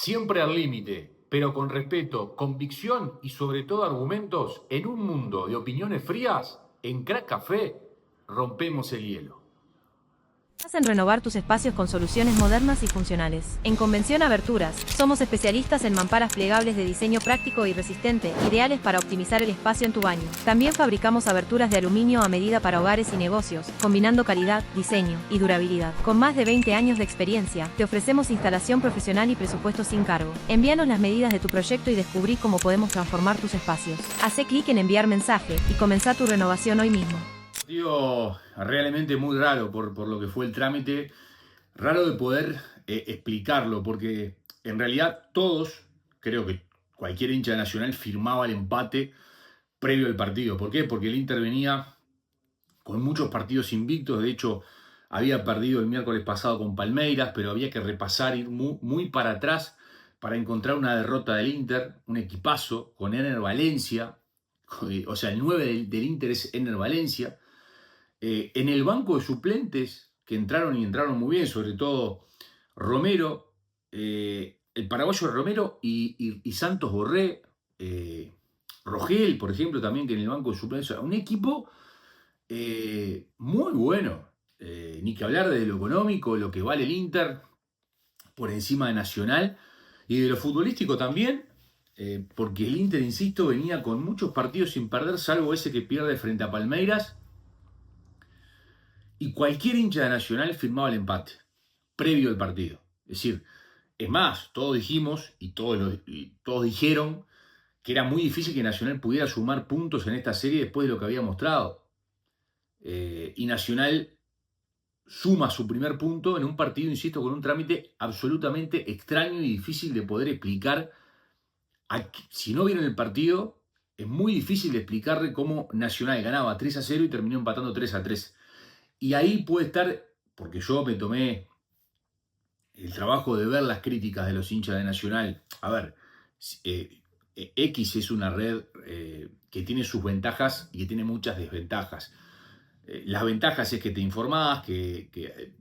Siempre al límite, pero con respeto, convicción y sobre todo argumentos, en un mundo de opiniones frías, en Crack Café rompemos el hielo. En renovar tus espacios con soluciones modernas y funcionales. En Convención Aberturas, somos especialistas en mamparas plegables de diseño práctico y resistente, ideales para optimizar el espacio en tu baño. También fabricamos aberturas de aluminio a medida para hogares y negocios, combinando calidad, diseño y durabilidad. Con más de 20 años de experiencia, te ofrecemos instalación profesional y presupuesto sin cargo. Envíanos las medidas de tu proyecto y descubrí cómo podemos transformar tus espacios. Hacé clic en enviar mensaje y comenzá tu renovación hoy mismo. Digo, realmente muy raro por lo que fue el trámite, raro de poder explicarlo, porque en realidad todos, creo que cualquier hincha de Nacional firmaba el empate previo al partido. ¿Por qué? Porque el Inter venía con muchos partidos invictos. De hecho, había perdido el miércoles pasado con Palmeiras, pero había que repasar, ir muy para atrás para encontrar una derrota del Inter, un equipazo con Ener Valencia. O sea, el 9 del Inter es Ener Valencia. En el banco de suplentes, que entraron y entraron muy bien, sobre todo Romero, el paraguayo Romero y Santos Borré, Rogel, por ejemplo, también que en el banco de suplentes. O sea, un equipo muy bueno. Ni que hablar de lo económico, lo que vale el Inter por encima de Nacional y de lo futbolístico también, porque el Inter, insisto, venía con muchos partidos sin perder, salvo ese que pierde frente a Palmeiras, y cualquier hincha de Nacional firmaba el empate previo al partido. Es decir, es más, todos dijimos y todos dijeron que era muy difícil que Nacional pudiera sumar puntos en esta serie después de lo que había mostrado. Y Nacional suma su primer punto en un partido, insisto, con un trámite absolutamente extraño y difícil de poder explicar. Si no vieron el partido, es muy difícil de explicarle cómo Nacional ganaba 3-0 y terminó empatando 3-3. Y ahí puede estar, porque yo me tomé el trabajo de ver las críticas de los hinchas de Nacional. A ver, eh, X es una red que tiene sus ventajas y que tiene muchas desventajas. Las ventajas es que te informás, que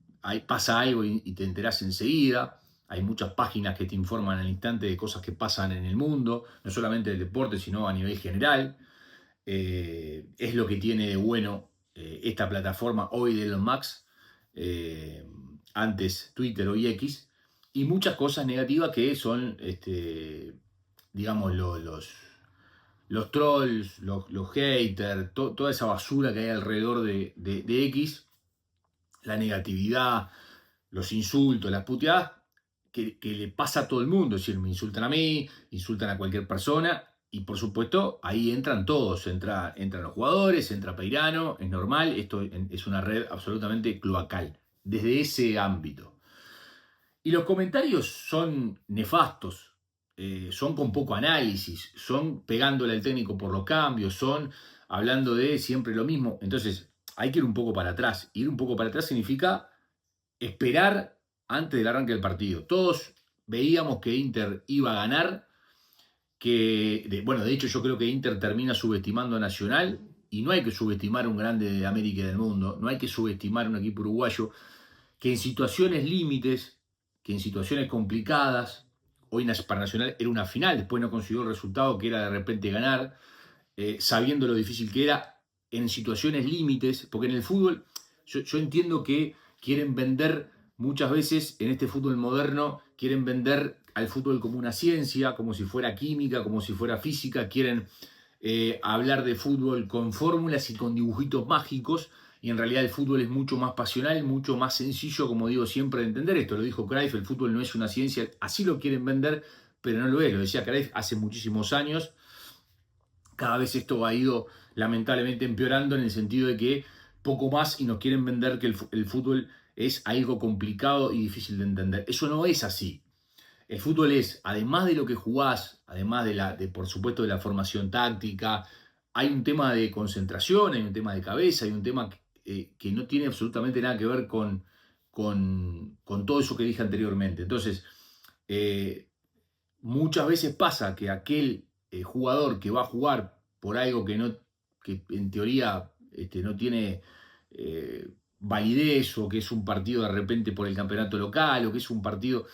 pasa algo y te enterás enseguida. Hay muchas páginas que te informan al instante de cosas que pasan en el mundo, no solamente del deporte, sino a nivel general. Es lo que tiene de bueno esta plataforma hoy de Elon Musk, eh, antes Twitter o X, y muchas cosas negativas que son, digamos, los trolls, los haters, toda esa basura que hay alrededor de X, la negatividad, los insultos, las puteadas, que le pasa a todo el mundo. Es decir, me insultan a mí, insultan a cualquier persona, y por supuesto ahí entran todos, entran los jugadores, entra Peirano, es normal, esto es una red absolutamente cloacal, desde ese ámbito. Y los comentarios son nefastos, son con poco análisis, son pegándole al técnico por los cambios, son hablando de siempre lo mismo. Entonces, hay que ir un poco para atrás. Ir un poco para atrás significa esperar antes del arranque del partido. Todos veíamos que Inter iba a ganar, bueno, de hecho yo creo que Inter termina subestimando a Nacional, y no hay que subestimar a un grande de América y del mundo, no hay que subestimar a un equipo uruguayo que en situaciones límites, que en situaciones complicadas, hoy para Nacional era una final, después no consiguió el resultado que era de repente ganar, sabiendo lo difícil que era en situaciones límites, porque en el fútbol yo entiendo que quieren vender muchas veces en este fútbol moderno, quieren vender al fútbol como una ciencia, como si fuera química, como si fuera física, quieren hablar de fútbol con fórmulas y con dibujitos mágicos, y en realidad el fútbol es mucho más pasional, mucho más sencillo, como digo siempre, de entender. Esto lo dijo Cruyff, el fútbol no es una ciencia, así lo quieren vender, pero no lo es, lo decía Cruyff hace muchísimos años. Cada vez esto ha ido lamentablemente empeorando en el sentido de que poco más y nos quieren vender que el fútbol es algo complicado y difícil de entender. Eso no es así. El fútbol es, además de lo que jugás, además por supuesto de la formación táctica, hay un tema de concentración, hay un tema de cabeza, hay un tema que no tiene absolutamente nada que ver con todo eso que dije anteriormente. Entonces, eh, muchas veces pasa que aquel jugador que va a jugar por algo que en teoría no tiene validez, o que es un partido de repente por el campeonato local, o que es un partido,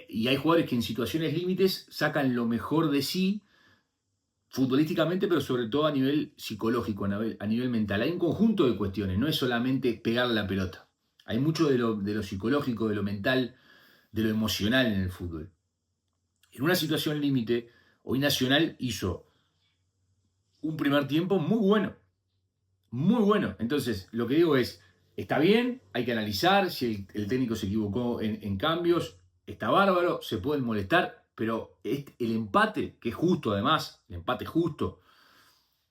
y hay jugadores que en situaciones límites sacan lo mejor de sí futbolísticamente, pero sobre todo a nivel psicológico, a nivel mental. Hay un conjunto de cuestiones, no es solamente pegar la pelota. Hay mucho de lo psicológico, de lo mental, de lo emocional en el fútbol. En una situación límite, hoy Nacional hizo un primer tiempo muy bueno. Muy bueno. Entonces, lo que digo es, está bien, hay que analizar si el técnico se equivocó en cambios, está bárbaro, se pueden molestar, pero el empate, que es justo además, el empate justo,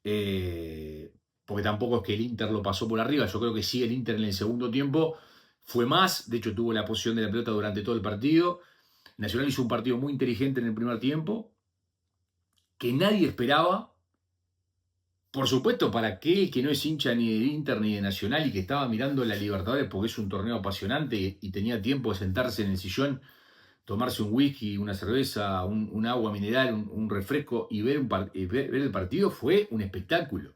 porque tampoco es que el Inter lo pasó por arriba, yo creo que sí, el Inter en el segundo tiempo fue más, de hecho tuvo la posición de la pelota durante todo el partido. Nacional hizo un partido muy inteligente en el primer tiempo, que nadie esperaba. Por supuesto, para aquel que no es hincha ni de Inter ni de Nacional y que estaba mirando la Libertadores porque es un torneo apasionante y tenía tiempo de sentarse en el sillón, tomarse un whisky, una cerveza, un agua mineral, un refresco y ver el partido, fue un espectáculo.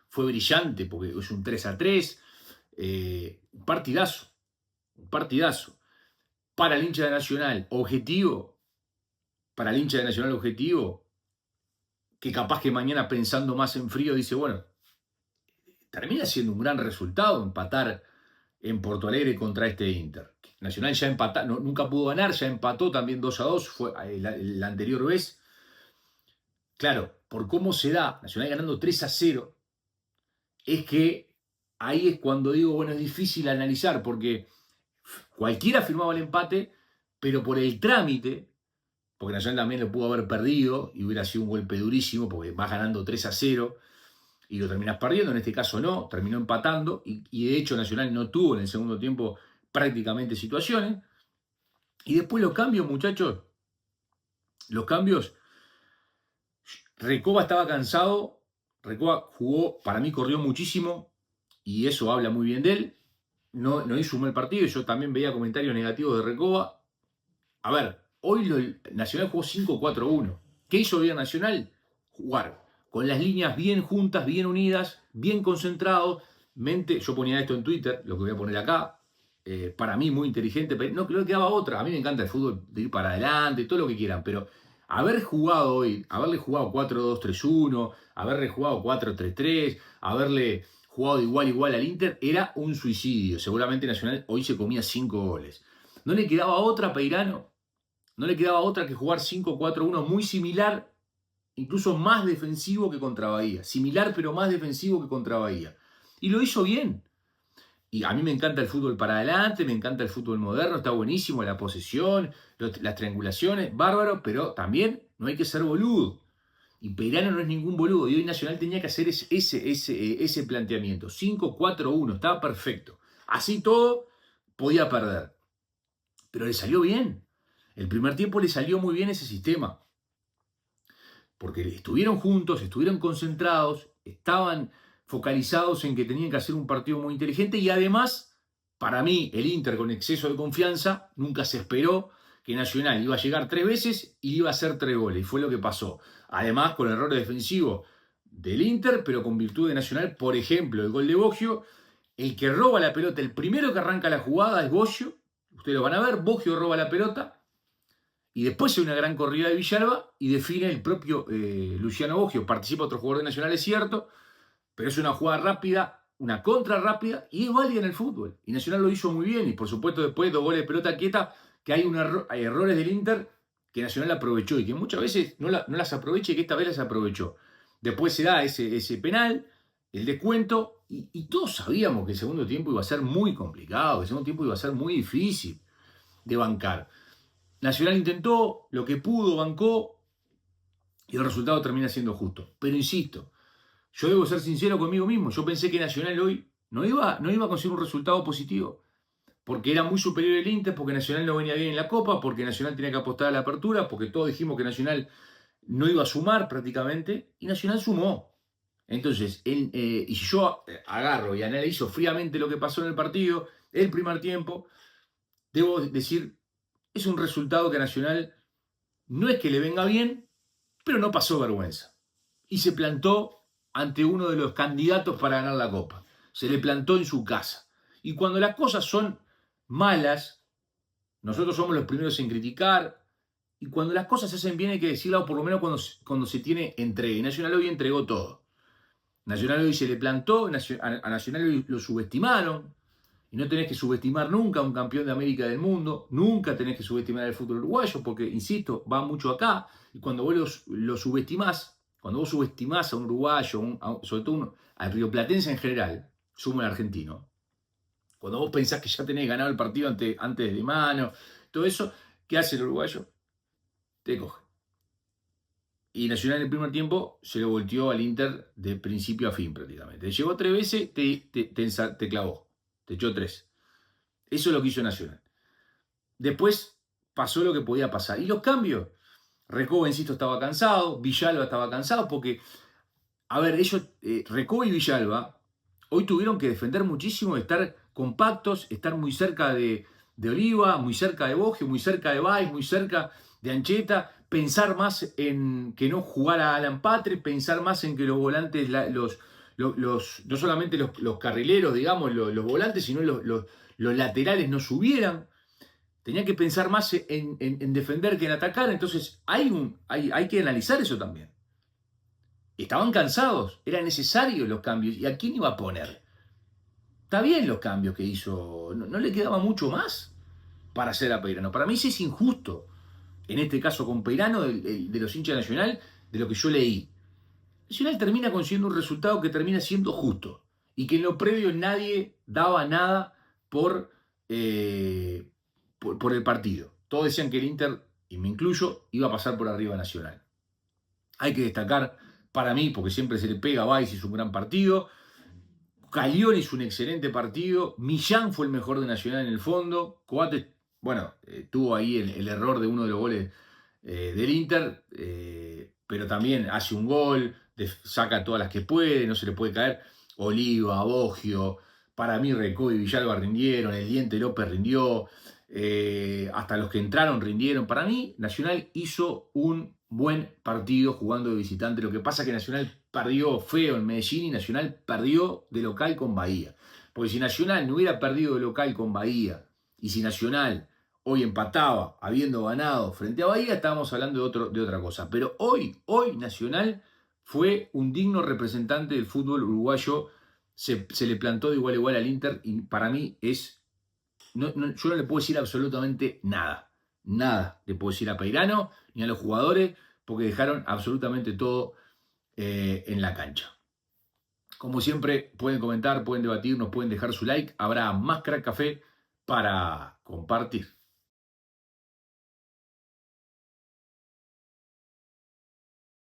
Fue brillante porque es un 3-3, un partidazo, un partidazo. Para el hincha de Nacional, objetivo, para el hincha de Nacional objetivo, que capaz que mañana pensando más en frío dice, bueno, termina siendo un gran resultado empatar en Porto Alegre contra este Inter. Nacional ya empató, nunca pudo ganar, ya empató también 2-2, fue la anterior vez. Claro, por cómo se da, Nacional ganando 3-0, es que ahí es cuando digo, bueno, es difícil analizar, porque cualquiera firmaba el empate, pero por el trámite, porque Nacional también lo pudo haber perdido y hubiera sido un golpe durísimo, porque vas ganando 3-0 y lo terminas perdiendo. En este caso no, terminó empatando y de hecho Nacional no tuvo en el segundo tiempo prácticamente situaciones. Y después los cambios, muchachos, los cambios, Recoba estaba cansado, Recoba jugó, para mí corrió muchísimo y eso habla muy bien de él. No hizo un mal partido, yo también veía comentarios negativos de Recoba. A ver, hoy Nacional jugó 5-4-1. ¿Qué hizo bien Nacional? Jugar con las líneas bien juntas, bien unidas, bien concentrados. Yo ponía esto en Twitter, lo que voy a poner acá. Para mí muy inteligente, pero no creo que quedaba otra. A mí me encanta el fútbol de ir para adelante, todo lo que quieran, pero haberle jugado 4-2-3-1, haberle jugado 4-3-3, haberle jugado de igual a igual al Inter, era un suicidio. Seguramente Nacional hoy se comía 5 goles. No le quedaba otra a Peirano, no le quedaba otra que jugar 5-4-1 muy similar, incluso más defensivo que contra Bahía. Similar pero más defensivo que contra Bahía. Y lo hizo bien. Y a mí me encanta el fútbol para adelante, me encanta el fútbol moderno, está buenísimo, la posesión, las triangulaciones, bárbaro, pero también no hay que ser boludo. Y Peirano no es ningún boludo. Y hoy Nacional tenía que hacer ese planteamiento. 5-4-1, estaba perfecto. Así todo podía perder. Pero le salió bien. El primer tiempo le salió muy bien ese sistema. Porque estuvieron juntos, estuvieron concentrados, estaban focalizados en que tenían que hacer un partido muy inteligente y además, para mí, el Inter con exceso de confianza nunca se esperó que Nacional iba a llegar 3 veces y iba a hacer 3 goles. Y fue lo que pasó. Además, con errores defensivos del Inter, pero con virtud de Nacional, por ejemplo, el gol de Boggio, el que roba la pelota, el primero que arranca la jugada es Boggio. Ustedes lo van a ver, Boggio roba la pelota. Y después hay una gran corrida de Villalba y define el propio Luciano Boggio. Participa otro jugador de Nacional, es cierto, pero es una jugada rápida, una contra rápida y es válida en el fútbol. Y Nacional lo hizo muy bien. Y por supuesto después 2 goles de pelota quieta, que hay errores del Inter que Nacional aprovechó y que muchas veces no las aprovecha y que esta vez las aprovechó. Después se da ese penal, el descuento y todos sabíamos que el segundo tiempo iba a ser muy complicado, que el segundo tiempo iba a ser muy difícil de bancar. Nacional intentó, lo que pudo, bancó, y el resultado termina siendo justo. Pero insisto, yo debo ser sincero conmigo mismo. Yo pensé que Nacional hoy no iba a conseguir un resultado positivo. Porque era muy superior el Inter, porque Nacional no venía bien en la Copa, porque Nacional tenía que apostar a la apertura, porque todos dijimos que Nacional no iba a sumar prácticamente, y Nacional sumó. Entonces, y si yo agarro y analizo fríamente lo que pasó en el partido, el primer tiempo, debo decir, es un resultado que a Nacional no es que le venga bien, pero no pasó vergüenza. Y se plantó ante uno de los candidatos para ganar la Copa. Se le plantó en su casa. Y cuando las cosas son malas, Nosotros somos los primeros en criticar. Y cuando las cosas se hacen bien hay que decirlo, por lo menos cuando se tiene entrega. Y Nacional hoy entregó todo. Nacional hoy se le plantó, a Nacional hoy lo subestimaron. Y no tenés que subestimar nunca a un campeón de América del mundo, nunca tenés que subestimar el fútbol uruguayo, porque, insisto, va mucho acá. Y cuando vos lo subestimás, cuando vos subestimás a un uruguayo, sobre todo al rioplatense en general, sumo al argentino, cuando vos pensás que ya tenés ganado el partido antes de mano, todo eso, ¿qué hace el uruguayo? Te coge. Y Nacional en el primer tiempo se lo volteó al Inter de principio a fin prácticamente. Te llegó 3 veces, te clavó, te echó 3. Eso es lo que hizo Nacional. Después pasó lo que podía pasar. Y los cambios. Recoba, insisto, estaba cansado. Villalba estaba cansado porque, a ver, ellos, Recoba y Villalba, hoy tuvieron que defender muchísimo, estar compactos, estar muy cerca de Oliva, muy cerca de Boggio, muy cerca de Valls, muy cerca de Ancheta, pensar más en que no jugara Alan Patre, pensar más en que los volantes, no solamente los carrileros, digamos, los volantes, sino los laterales no subieran. Tenía que pensar más en defender que en atacar. Entonces hay que analizar eso también. Estaban cansados, eran necesarios los cambios. ¿Y a quién iba a poner? Está bien los cambios que hizo. No le quedaba mucho más para hacer a Peirano. Para mí sí es injusto. En este caso con Peirano, de los hinchas de Nacional, de lo que yo leí. Nacional termina consiguiendo un resultado que termina siendo justo. Y que en lo previo nadie daba nada por el partido. Todos decían que el Inter, y me incluyo, iba a pasar por arriba Nacional. Hay que destacar, para mí, porque siempre se le pega a Valls, hizo un gran partido. Calión hizo un excelente partido. Millán fue el mejor de Nacional en el fondo. Coates, bueno, tuvo ahí el error de uno de los goles del Inter, pero también hace un gol, saca todas las que puede, no se le puede caer. Oliva, Boggio, para mí Recoba y Villalba rindieron, el Diente López rindió, hasta los que entraron rindieron. Para mí, Nacional hizo un buen partido jugando de visitante. Lo que pasa es que Nacional perdió feo en Medellín y Nacional perdió de local con Bahía. Porque si Nacional no hubiera perdido de local con Bahía, y si Nacional hoy empataba habiendo ganado frente a Bahía, estábamos hablando de otra cosa. Pero hoy Nacional fue un digno representante del fútbol uruguayo. Se le plantó de igual a igual al Inter y para mí es... yo no le puedo decir absolutamente nada. Nada le puedo decir a Peirano ni a los jugadores porque dejaron absolutamente todo en la cancha. Como siempre, pueden comentar, pueden debatir, nos pueden dejar su like. Habrá más Crack Café para compartir.